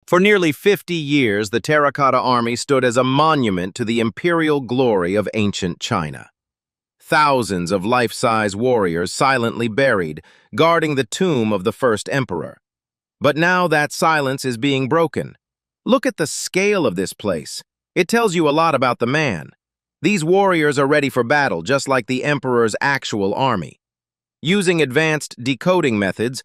For nearly 50 years, the Terracotta Army stood as a monument to the imperial glory of ancient China. Thousands of life-size warriors silently buried, guarding the tomb of the first emperor. But now that silence is being broken. Look at the scale of this place. It tells you a lot about the man. These warriors are ready for battle, just like the emperor's actual army. Using advanced decoding methods,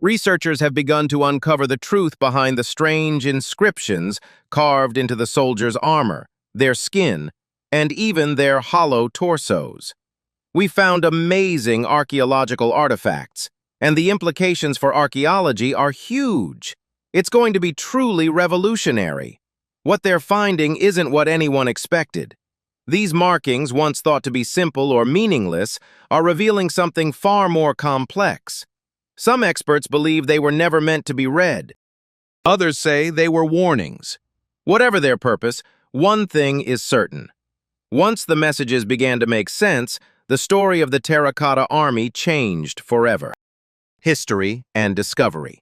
researchers have begun to uncover the truth behind the strange inscriptions carved into the soldiers' armor, their skin, and even their hollow torsos. We found amazing archaeological artifacts, and the implications for archaeology are huge. It's going to be truly revolutionary. What they're finding isn't what anyone expected. These markings, once thought to be simple or meaningless, are revealing something far more complex. Some experts believe they were never meant to be read. Others say they were warnings. Whatever their purpose, one thing is certain. Once the messages began to make sense, the story of the Terracotta Army changed forever. History and discovery.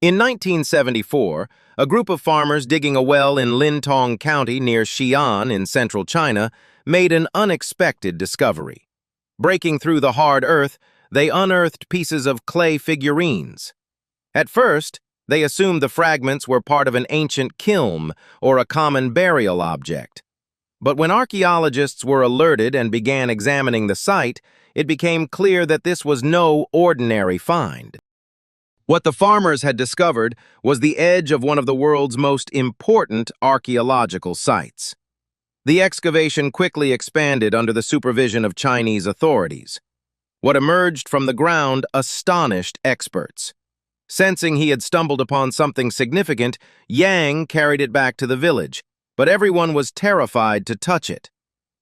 In 1974, a group of farmers digging a well in Lintong County near Xi'an in central China made an unexpected discovery. Breaking through the hard earth, they unearthed pieces of clay figurines. At first, they assumed the fragments were part of an ancient kiln or a common burial object. But when archaeologists were alerted and began examining the site, it became clear that this was no ordinary find. What the farmers had discovered was the edge of one of the world's most important archaeological sites. The excavation quickly expanded under the supervision of Chinese authorities. What emerged from the ground astonished experts. Sensing he had stumbled upon something significant, Yang carried it back to the village, but everyone was terrified to touch it.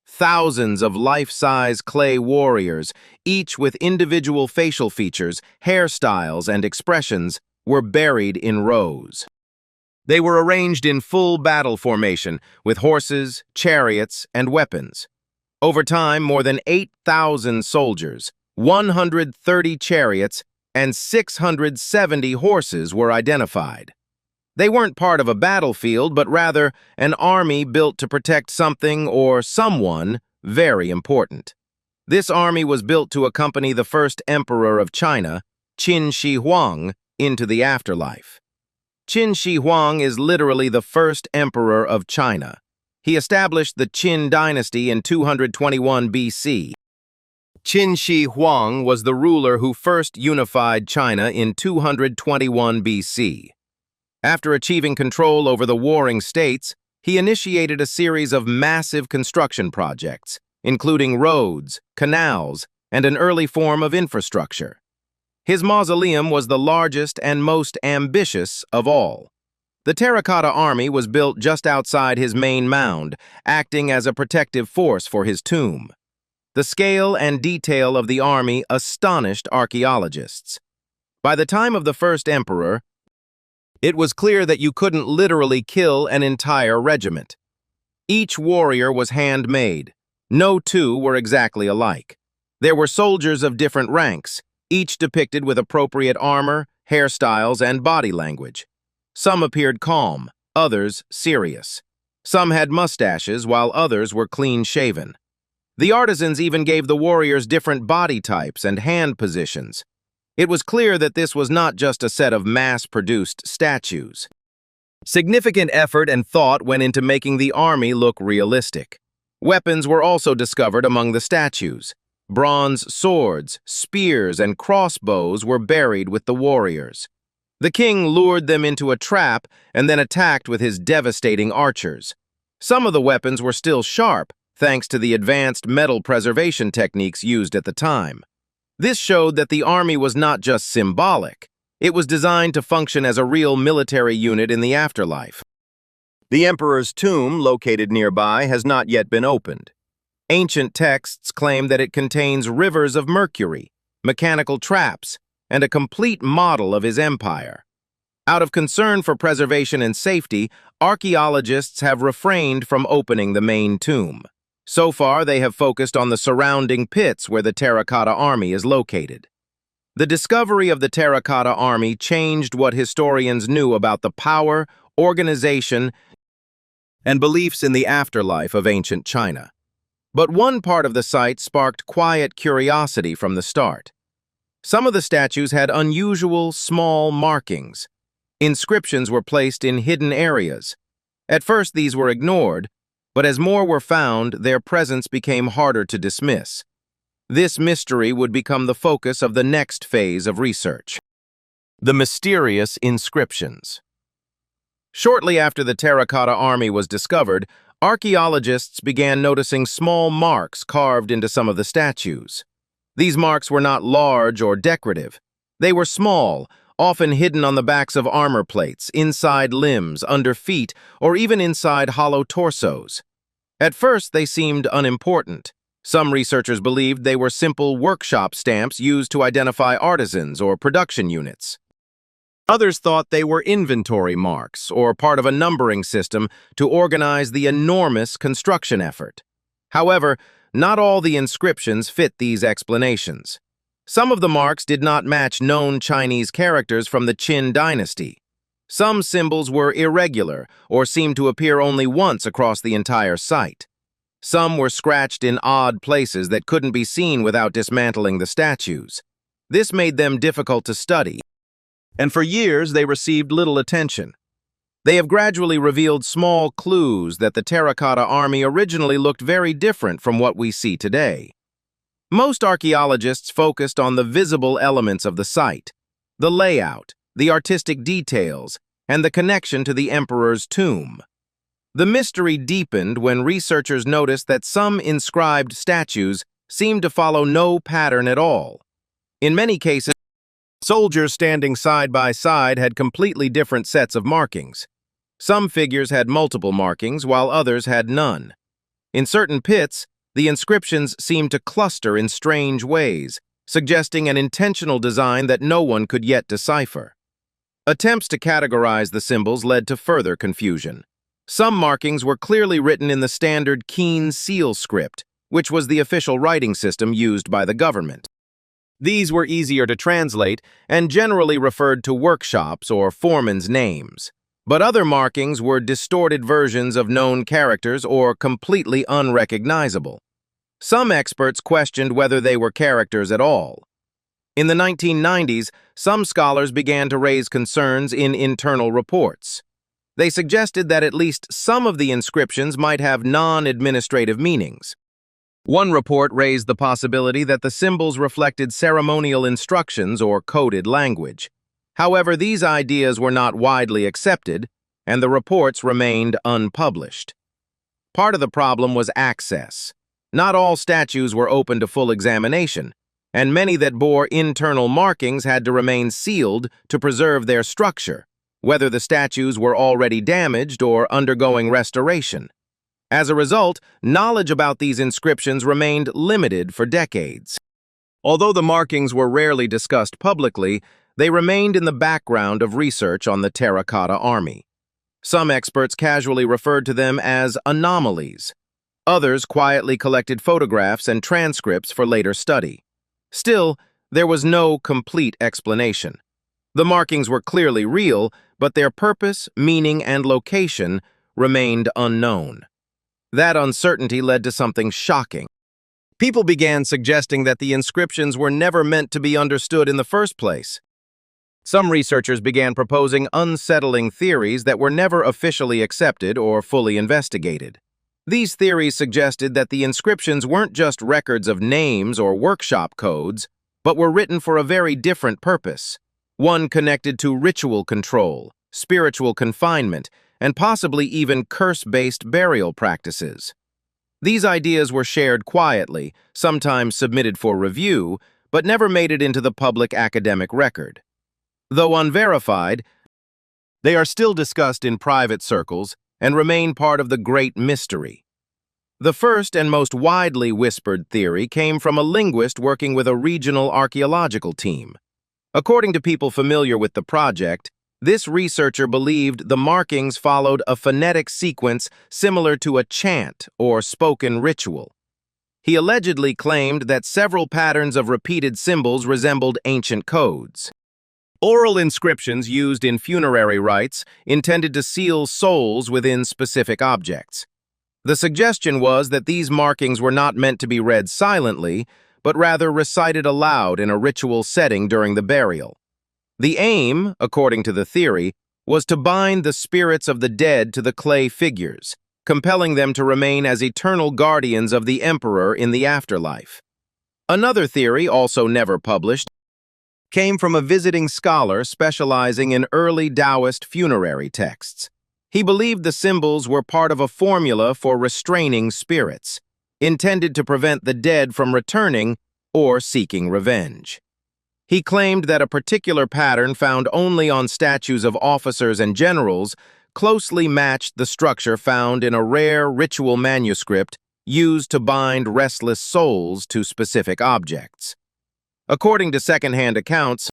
Thousands of life-size clay warriors, each with individual facial features, hairstyles, and expressions, were buried in rows. They were arranged in full battle formation, with horses, chariots, and weapons. Over time, more than 8,000 soldiers, 130 chariots, and 670 horses were identified. They weren't part of a battlefield, but rather an army built to protect something or someone very important. This army was built to accompany the first emperor of China, Qin Shi Huang, into the afterlife. Qin Shi Huang is literally the first emperor of China. He established the Qin dynasty in 221 BC. Qin Shi Huang was the ruler who first unified China in 221 BC. After achieving control over the warring states, he initiated a series of massive construction projects, including roads, canals, and an early form of infrastructure. His mausoleum was the largest and most ambitious of all. The Terracotta Army was built just outside his main mound, acting as a protective force for his tomb. The scale and detail of the army astonished archaeologists. By the time of the first emperor, it was clear that you couldn't literally kill an entire regiment. Each warrior was handmade. No two were exactly alike. There were soldiers of different ranks, each depicted with appropriate armor, hairstyles, and body language. Some appeared calm, others serious. Some had mustaches, while others were clean-shaven. The artisans even gave the warriors different body types and hand positions. It was clear that this was not just a set of mass-produced statues. Significant effort and thought went into making the army look realistic. Weapons were also discovered among the statues. Bronze swords, spears, and crossbows were buried with the warriors. The king lured them into a trap and then attacked with his devastating archers. Some of the weapons were still sharp, thanks to the advanced metal preservation techniques used at the time. This showed that the army was not just symbolic. It was designed to function as a real military unit in the afterlife. The emperor's tomb, located nearby, has not yet been opened. Ancient texts claim that it contains rivers of mercury, mechanical traps, and a complete model of his empire. Out of concern for preservation and safety, archaeologists have refrained from opening the main tomb. So far, they have focused on the surrounding pits where the Terracotta Army is located. The discovery of the Terracotta Army changed what historians knew about the power, organization, and beliefs in the afterlife of ancient China. But one part of the site sparked quiet curiosity from the start. Some of the statues had unusual, small markings. Inscriptions were placed in hidden areas. At first, these were ignored, but as more were found, their presence became harder to dismiss. This mystery would become the focus of the next phase of research. The mysterious inscriptions. Shortly after the Terracotta Army was discovered, archaeologists began noticing small marks carved into some of the statues. These marks were not large or decorative. They were small, often hidden on the backs of armor plates, inside limbs, under feet, or even inside hollow torsos. At first, they seemed unimportant. Some researchers believed they were simple workshop stamps used to identify artisans or production units. Others thought they were inventory marks or part of a numbering system to organize the enormous construction effort. However, not all the inscriptions fit these explanations. Some of the marks did not match known Chinese characters from the Qin dynasty. Some symbols were irregular or seemed to appear only once across the entire site. Some were scratched in odd places that couldn't be seen without dismantling the statues. This made them difficult to study, and for years they received little attention. They have gradually revealed small clues that the Terracotta Army originally looked very different from what we see today. Most archaeologists focused on the visible elements of the site, the layout, the artistic details, and the connection to the emperor's tomb. The mystery deepened when researchers noticed that some inscribed statues seemed to follow no pattern at all. In many cases, soldiers standing side by side had completely different sets of markings. Some figures had multiple markings, while others had none. In certain pits, the inscriptions seemed to cluster in strange ways, suggesting an intentional design that no one could yet decipher. Attempts to categorize the symbols led to further confusion. Some markings were clearly written in the standard Keen seal script, which was the official writing system used by the government. These were easier to translate and generally referred to workshops or foremen's names. But other markings were distorted versions of known characters or completely unrecognizable. Some experts questioned whether they were characters at all. In the 1990s, some scholars began to raise concerns in internal reports. They suggested that at least some of the inscriptions might have non-administrative meanings. One report raised the possibility that the symbols reflected ceremonial instructions or coded language. However, these ideas were not widely accepted, and the reports remained unpublished. Part of the problem was access. Not all statues were open to full examination, and many that bore internal markings had to remain sealed to preserve their structure, whether the statues were already damaged or undergoing restoration. As a result, knowledge about these inscriptions remained limited for decades. Although the markings were rarely discussed publicly, they remained in the background of research on the Terracotta Army. Some experts casually referred to them as anomalies. Others quietly collected photographs and transcripts for later study. Still, there was no complete explanation. The markings were clearly real, but their purpose, meaning, and location remained unknown. That uncertainty led to something shocking. People began suggesting that the inscriptions were never meant to be understood in the first place. Some researchers began proposing unsettling theories that were never officially accepted or fully investigated. These theories suggested that the inscriptions weren't just records of names or workshop codes, but were written for a very different purpose, one connected to ritual control, spiritual confinement, and possibly even curse-based burial practices. These ideas were shared quietly, sometimes submitted for review, but never made it into the public academic record. Though unverified, they are still discussed in private circles and remain part of the great mystery. The first and most widely whispered theory came from a linguist working with a regional archaeological team. According to people familiar with the project, this researcher believed the markings followed a phonetic sequence similar to a chant or spoken ritual. He allegedly claimed that several patterns of repeated symbols resembled ancient codes. Oral inscriptions used in funerary rites intended to seal souls within specific objects. The suggestion was that these markings were not meant to be read silently, but rather recited aloud in a ritual setting during the burial. The aim, according to the theory, was to bind the spirits of the dead to the clay figures, compelling them to remain as eternal guardians of the emperor in the afterlife. Another theory, also never published, came from a visiting scholar specializing in early Taoist funerary texts. He believed the symbols were part of a formula for restraining spirits, intended to prevent the dead from returning or seeking revenge. He claimed that a particular pattern found only on statues of officers and generals closely matched the structure found in a rare ritual manuscript used to bind restless souls to specific objects. According to second-hand accounts,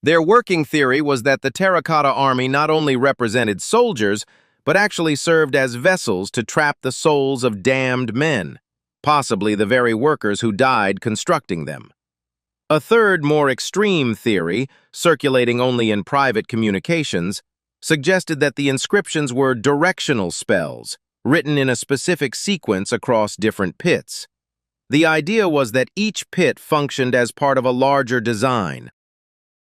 their working theory was that the Terracotta Army not only represented soldiers, but actually served as vessels to trap the souls of damned men, possibly the very workers who died constructing them. A third, more extreme theory, circulating only in private communications, suggested that the inscriptions were directional spells, written in a specific sequence across different pits. The idea was that each pit functioned as part of a larger design,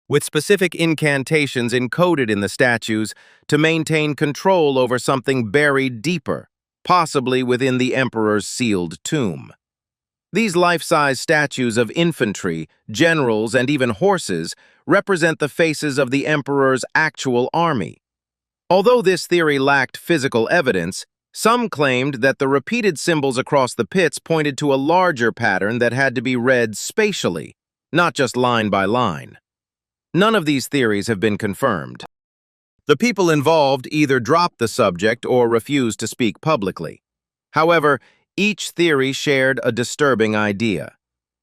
with specific incantations encoded in the statues to maintain control over something buried deeper, possibly within the emperor's sealed tomb. These life-size statues of infantry, generals, and even horses represent the faces of the emperor's actual army. Although this theory lacked physical evidence, some claimed that the repeated symbols across the pits pointed to a larger pattern that had to be read spatially, not just line by line. None of these theories have been confirmed. The people involved either dropped the subject or refused to speak publicly. However, each theory shared a disturbing idea,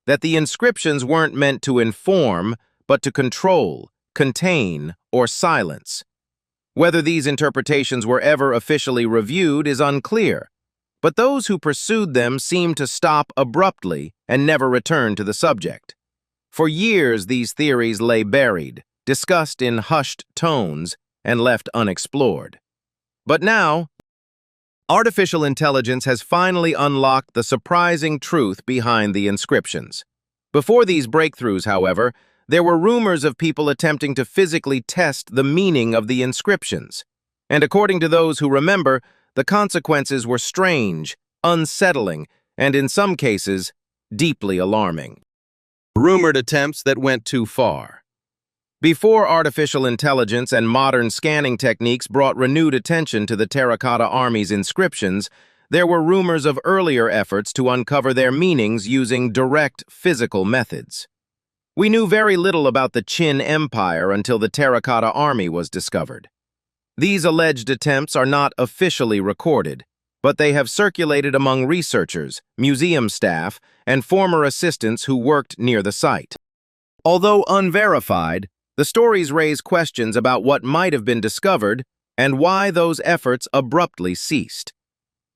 that the inscriptions weren't meant to inform, but to control, contain, or silence. Whether these interpretations were ever officially reviewed is unclear, but those who pursued them seemed to stop abruptly and never return to the subject. For years, these theories lay buried, discussed in hushed tones, and left unexplored. But now, artificial intelligence has finally unlocked the surprising truth behind the inscriptions. Before these breakthroughs, however, there were rumors of people attempting to physically test the meaning of the inscriptions. And according to those who remember, the consequences were strange, unsettling, and in some cases, deeply alarming. Rumored attempts that went too far. Before artificial intelligence and modern scanning techniques brought renewed attention to the Terracotta Army's inscriptions, there were rumors of earlier efforts to uncover their meanings using direct physical methods. We knew very little about the Qin Empire until the Terracotta Army was discovered. These alleged attempts are not officially recorded, but they have circulated among researchers, museum staff, and former assistants who worked near the site. Although unverified, the stories raise questions about what might have been discovered and why those efforts abruptly ceased.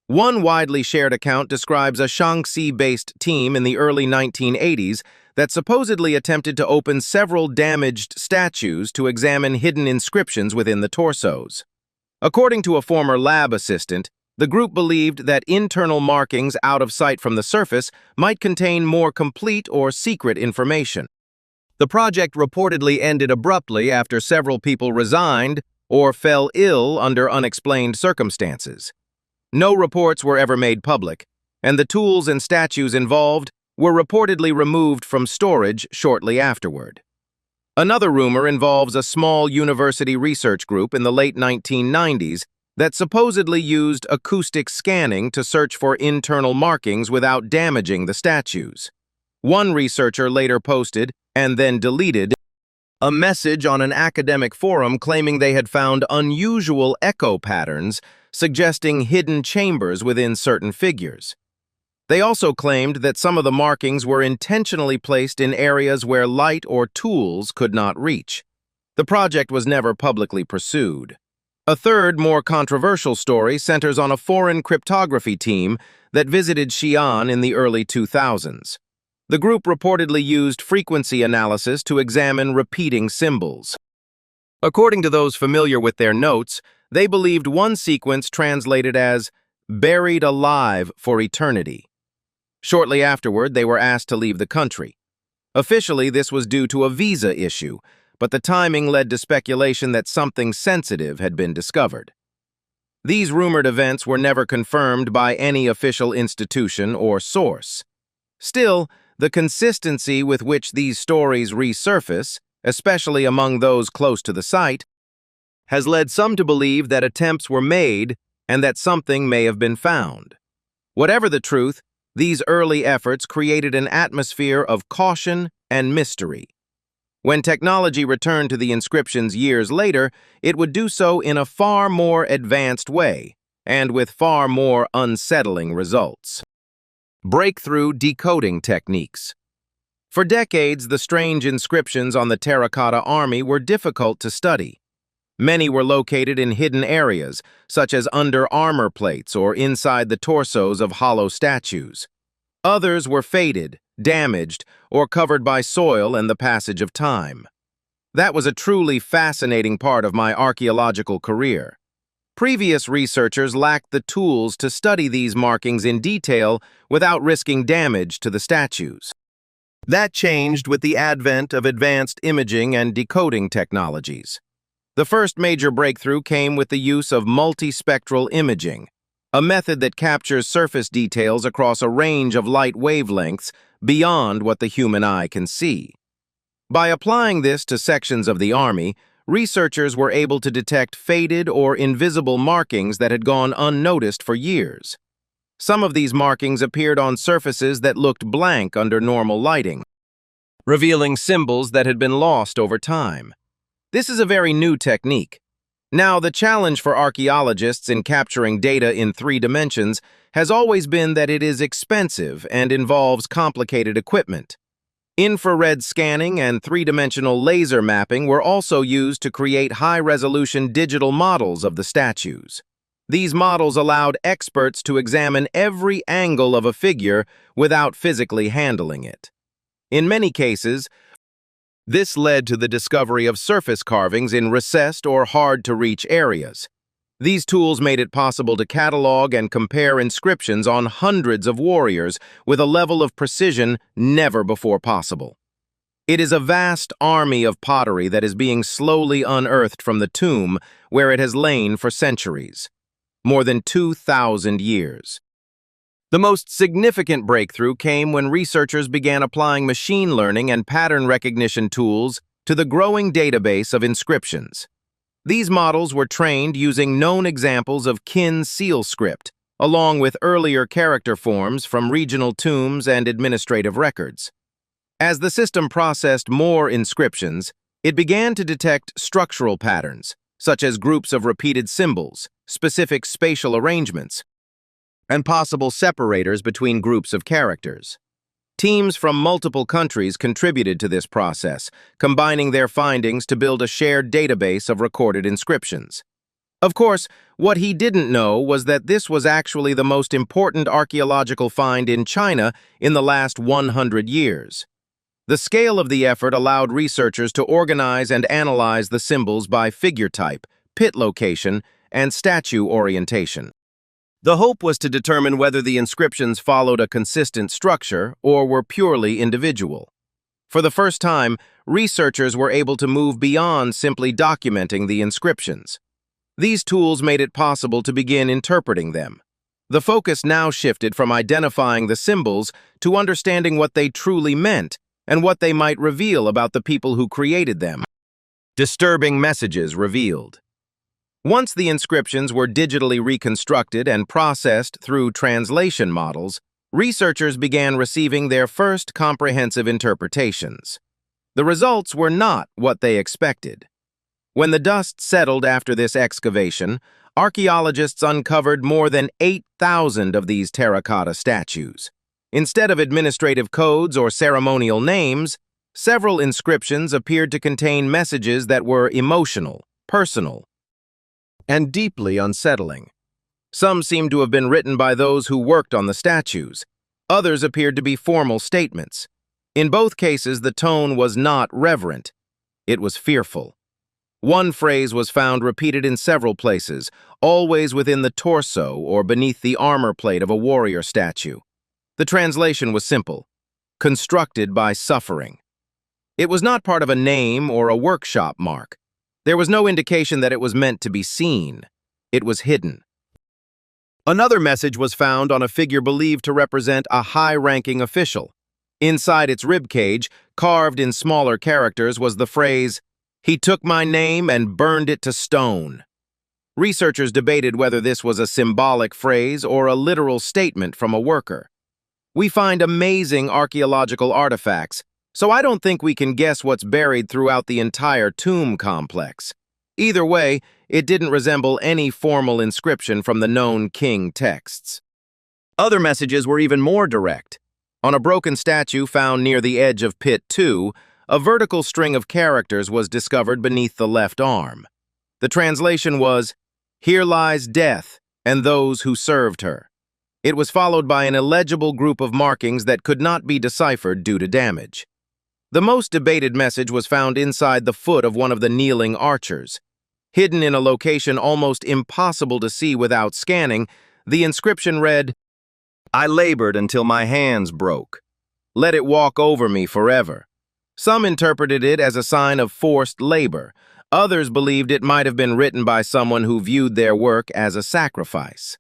One widely shared account describes a Shaanxi-based team in the early 1980s that supposedly attempted to open several damaged statues to examine hidden inscriptions within the torsos. According to a former lab assistant, the group believed that internal markings out of sight from the surface might contain more complete or secret information. The project reportedly ended abruptly after several people resigned or fell ill under unexplained circumstances. No reports were ever made public, and the tools and statues involved were reportedly removed from storage shortly afterward. Another rumor involves a small university research group in the late 1990s that supposedly used acoustic scanning to search for internal markings without damaging the statues. One researcher later posted, and then deleted, a message on an academic forum claiming they had found unusual echo patterns suggesting hidden chambers within certain figures. They also claimed that some of the markings were intentionally placed in areas where light or tools could not reach. The project was never publicly pursued. A third, more controversial story centers on a foreign cryptography team that visited Xi'an in the early 2000s. The group reportedly used frequency analysis to examine repeating symbols. According to those familiar with their notes, they believed one sequence translated as "buried alive for eternity." Shortly afterward, they were asked to leave the country. Officially, this was due to a visa issue, but the timing led to speculation that something sensitive had been discovered. These rumored events were never confirmed by any official institution or source. Still, the consistency with which these stories resurface, especially among those close to the site, has led some to believe that attempts were made and that something may have been found. Whatever the truth, these early efforts created an atmosphere of caution and mystery. When technology returned to the inscriptions years later, it would do so in a far more advanced way, and with far more unsettling results. Breakthrough decoding techniques. For decades, the strange inscriptions on the Terracotta Army were difficult to study. Many were located in hidden areas, such as under armor plates or inside the torsos of hollow statues. Others were faded, damaged, or covered by soil and the passage of time. That was a truly fascinating part of my archaeological career. Previous researchers lacked the tools to study these markings in detail without risking damage to the statues. That changed with the advent of advanced imaging and decoding technologies. The first major breakthrough came with the use of multispectral imaging, a method that captures surface details across a range of light wavelengths beyond what the human eye can see. By applying this to sections of the Army, researchers were able to detect faded or invisible markings that had gone unnoticed for years. Some of these markings appeared on surfaces that looked blank under normal lighting, revealing symbols that had been lost over time. This is a very new technique. Now, the challenge for archaeologists in capturing data in 3 dimensions has always been that it is expensive and involves complicated equipment. Infrared scanning and 3-dimensional laser mapping were also used to create high-resolution digital models of the statues. These models allowed experts to examine every angle of a figure without physically handling it. In many cases, this led to the discovery of surface carvings in recessed or hard-to-reach areas. These tools made it possible to catalog and compare inscriptions on hundreds of warriors with a level of precision never before possible. It is a vast army of pottery that is being slowly unearthed from the tomb where it has lain for centuries, more than 2,000 years. The most significant breakthrough came when researchers began applying machine learning and pattern recognition tools to the growing database of inscriptions. These models were trained using known examples of Qin seal script, along with earlier character forms from regional tombs and administrative records. As the system processed more inscriptions, it began to detect structural patterns, such as groups of repeated symbols, specific spatial arrangements, and possible separators between groups of characters. Teams from multiple countries contributed to this process, combining their findings to build a shared database of recorded inscriptions. Of course, what he didn't know was that this was actually the most important archaeological find in China in the last 100 years. The scale of the effort allowed researchers to organize and analyze the symbols by figure type, pit location, and statue orientation. The hope was to determine whether the inscriptions followed a consistent structure or were purely individual. For the first time, researchers were able to move beyond simply documenting the inscriptions. These tools made it possible to begin interpreting them. The focus now shifted from identifying the symbols to understanding what they truly meant and what they might reveal about the people who created them. Disturbing messages revealed. Once the inscriptions were digitally reconstructed and processed through translation models, researchers began receiving their first comprehensive interpretations. The results were not what they expected. When the dust settled after this excavation, archaeologists uncovered more than 8,000 of these terracotta statues. Instead of administrative codes or ceremonial names, several inscriptions appeared to contain messages that were emotional, personal, and deeply unsettling. Some seem to have been written by those who worked on the statues. Others appeared to be formal statements. In both cases, the tone was not reverent. It was fearful. One phrase was found repeated in several places, always within the torso or beneath the armor plate of a warrior statue. The translation was simple: constructed by suffering. It was not part of a name or a workshop mark. There was no indication that it was meant to be seen. It was hidden. Another message was found on a figure believed to represent a high-ranking official. Inside its ribcage, carved in smaller characters, was the phrase, "He took my name and burned it to stone." Researchers debated whether this was a symbolic phrase or a literal statement from a worker. We find amazing archaeological artifacts, so I don't think we can guess what's buried throughout the entire tomb complex. Either way, it didn't resemble any formal inscription from the known king texts. Other messages were even more direct. On a broken statue found near the edge of Pit 2, a vertical string of characters was discovered beneath the left arm. The translation was, "Here lies death and those who served her." It was followed by an illegible group of markings that could not be deciphered due to damage. The most debated message was found inside the foot of one of the kneeling archers. Hidden in a location almost impossible to see without scanning, the inscription read, "I labored until my hands broke. Let it walk over me forever." Some interpreted it as a sign of forced labor. Others believed it might have been written by someone who viewed their work as a sacrifice.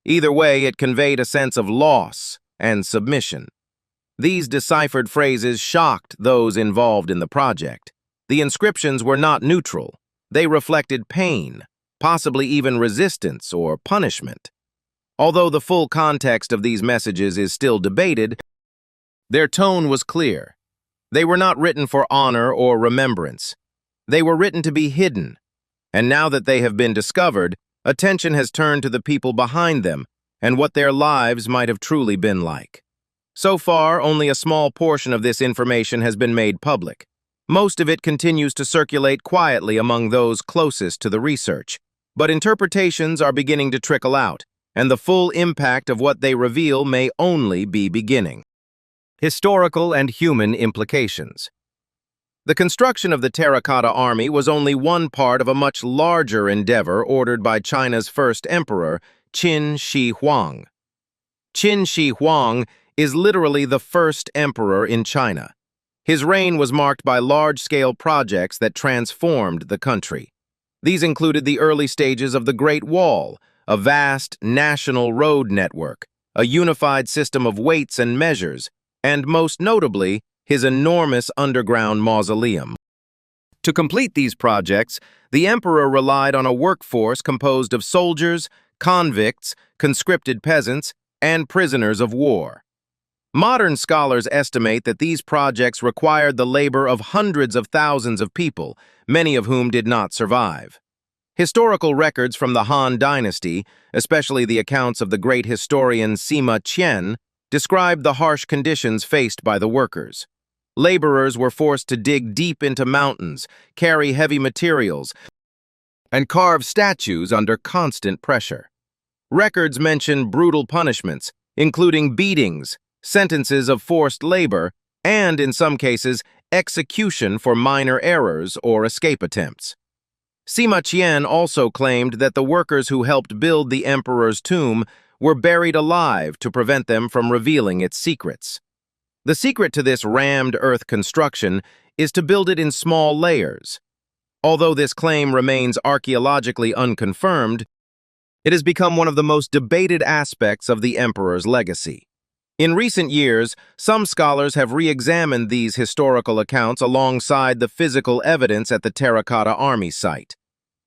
Either way, it conveyed a sense of loss and submission. These deciphered phrases shocked those involved in the project. The inscriptions were not neutral. They reflected pain, possibly even resistance or punishment. Although the full context of these messages is still debated, their tone was clear. They were not written for honor or remembrance. They were written to be hidden. And now that they have been discovered, attention has turned to the people behind them and what their lives might have truly been like. So far, only a small portion of this information has been made public. Most of it continues to circulate quietly among those closest to the research, but interpretations are beginning to trickle out, and the full impact of what they reveal may only be beginning. Historical and human implications. The construction of the Terracotta Army was only one part of a much larger endeavor ordered by China's first emperor, Qin Shi Huang. Qin Shi Huang is literally the first emperor in China. His reign was marked by large-scale projects that transformed the country. These included the early stages of the Great Wall, a vast national road network, a unified system of weights and measures, and most notably, his enormous underground mausoleum. To complete these projects, the emperor relied on a workforce composed of soldiers, convicts, conscripted peasants, and prisoners of war. Modern scholars estimate that these projects required the labor of hundreds of thousands of people, many of whom did not survive. Historical records from the Han Dynasty, especially the accounts of the great historian Sima Qian, described the harsh conditions faced by the workers. Laborers were forced to dig deep into mountains, carry heavy materials, and carve statues under constant pressure. Records mention brutal punishments, including beatings, sentences of forced labor, and, in some cases, execution for minor errors or escape attempts. Sima Qian also claimed that the workers who helped build the emperor's tomb were buried alive to prevent them from revealing its secrets. The secret to this rammed earth construction is to build it in small layers. Although this claim remains archaeologically unconfirmed, it has become one of the most debated aspects of the emperor's legacy. In recent years, some scholars have re-examined these historical accounts alongside the physical evidence at the Terracotta Army site.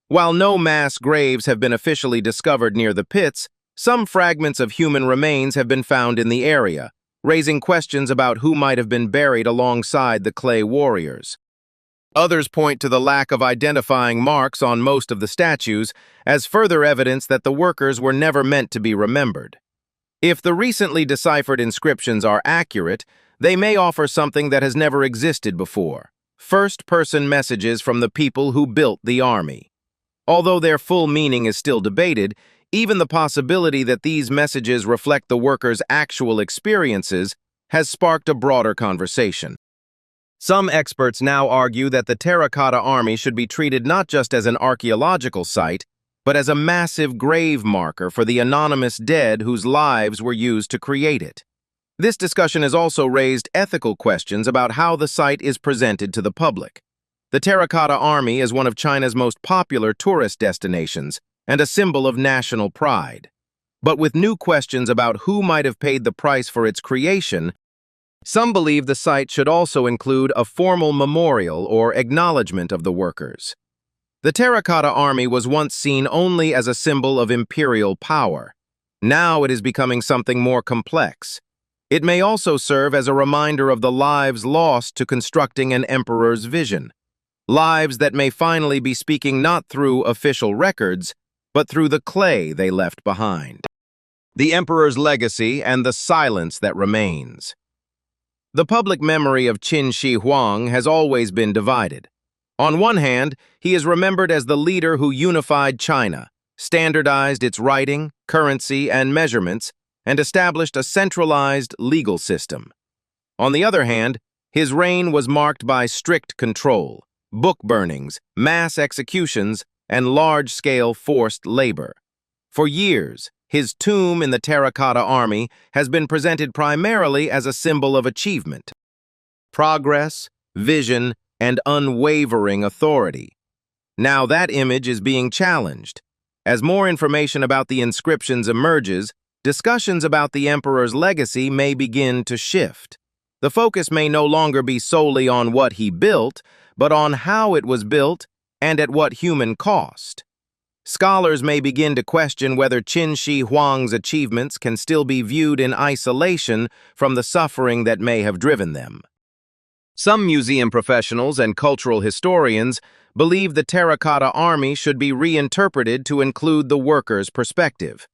While no mass graves have been officially discovered near the pits, some fragments of human remains have been found in the area, raising questions about who might have been buried alongside the clay warriors. Others point to the lack of identifying marks on most of the statues as further evidence that the workers were never meant to be remembered. If the recently deciphered inscriptions are accurate, they may offer something that has never existed before: first-person messages from the people who built the army. Although their full meaning is still debated, Even the possibility that these messages reflect the workers' actual experiences has sparked a broader conversation. Some experts now argue that the Terracotta Army should be treated not just as an archaeological site, but as a massive grave marker for the anonymous dead whose lives were used to create it. This discussion has also raised ethical questions about how the site is presented to the public. The Terracotta Army is one of China's most popular tourist destinations and a symbol of national pride. But with new questions about who might have paid the price for its creation, some believe the site should also include a formal memorial or acknowledgement of the workers. The Terracotta Army was once seen only as a symbol of imperial power. Now it is becoming something more complex. It may also serve as a reminder of the lives lost to constructing an emperor's vision. Lives that may finally be speaking not through official records, but through the clay they left behind. The emperor's legacy and the silence that remains. The public memory of Qin Shi Huang has always been divided. On one hand, he is remembered as the leader who unified China, standardized its writing, currency, and measurements, and established a centralized legal system. On the other hand, his reign was marked by strict control, book burnings, mass executions, and large-scale forced labor. For years, his tomb in the Terracotta Army has been presented primarily as a symbol of achievement, progress, vision, and unwavering authority. Now that image is being challenged. As more information about the inscriptions emerges, discussions about the emperor's legacy may begin to shift. The focus may no longer be solely on what he built, but on how it was built and at what human cost. Scholars may begin to question whether Qin Shi Huang's achievements can still be viewed in isolation from the suffering that may have driven them. Some museum professionals and cultural historians believe the Terracotta Army should be reinterpreted to include the workers' perspective.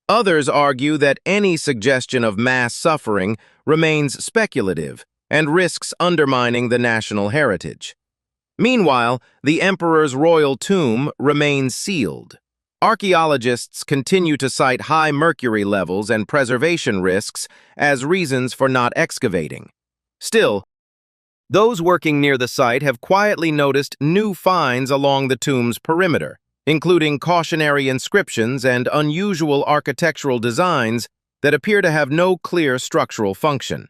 Others argue that any suggestion of mass suffering remains speculative and risks undermining the national heritage. Meanwhile, the emperor's royal tomb remains sealed. Archaeologists continue to cite high mercury levels and preservation risks as reasons for not excavating. Still, those working near the site have quietly noticed new finds along the tomb's perimeter, including cautionary inscriptions and unusual architectural designs that appear to have no clear structural function.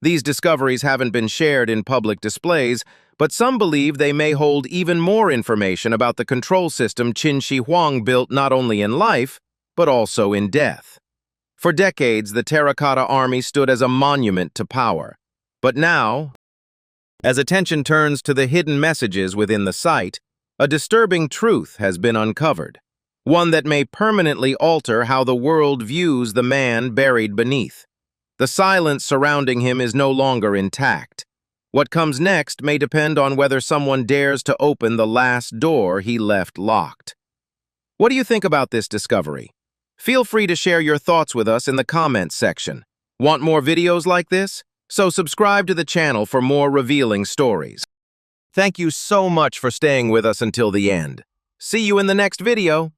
These discoveries haven't been shared in public displays, but some believe they may hold even more information about the control system Qin Shi Huang built not only in life, but also in death. For decades, the Terracotta Army stood as a monument to power. But now, as attention turns to the hidden messages within the site, a disturbing truth has been uncovered, one that may permanently alter how the world views the man buried beneath. The silence surrounding him is no longer intact. What comes next may depend on whether someone dares to open the last door he left locked. What do you think about this discovery? Feel free to share your thoughts with us in the comments section. Want more videos like this? So subscribe to the channel for more revealing stories. Thank you so much for staying with us until the end. See you in the next video.